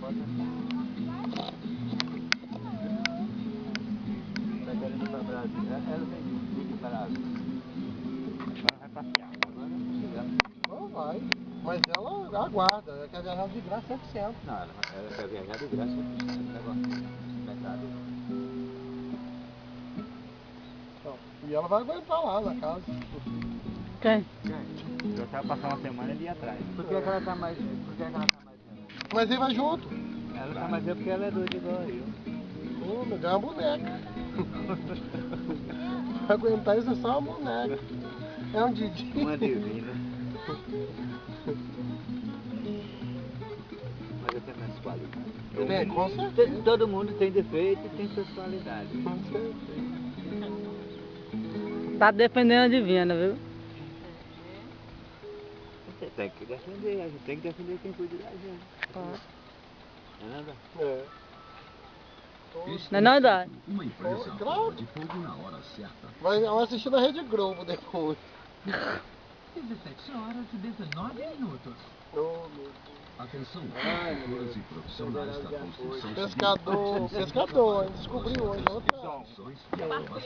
pode entrar. Tá querendo ir para Brasília? Ela vem de Brasília. Agora vai passear. Não vai. Mas ela aguarda. Ela quer viajar de graça 100%. Não, ela quer viajar de graça 100%. Negócio metade. Então, e ela vai aguentar lá na casa. Quem? Eu tava passando uma semana ali atrás. Por que ela tá mais velha? Mas ele vai junto. Ela tá mais velha porque ela é doida igual eu. Me dá uma boneca. Pra aguentar isso é só uma boneca. É um Didi. Uma divina. Mas eu tenho minhas qualidades. Tem, com certeza. Todo mundo tem defeito e tem suas qualidades. Com certeza. Tá defendendo a divina, viu? Você tem que defender, a gente tem que defender quem cuida da gente. Não é nada? É. Não é não, Dói? Uma empresa Claro. de fogo na hora certa. Vai assistir na Rede Globo depois. 17 horas e 19 minutos. Oh, meu Deus. Atenção, construtores e profissionais da construção civil. Pescador, descobriu hoje. Outra. Ações de aprovação.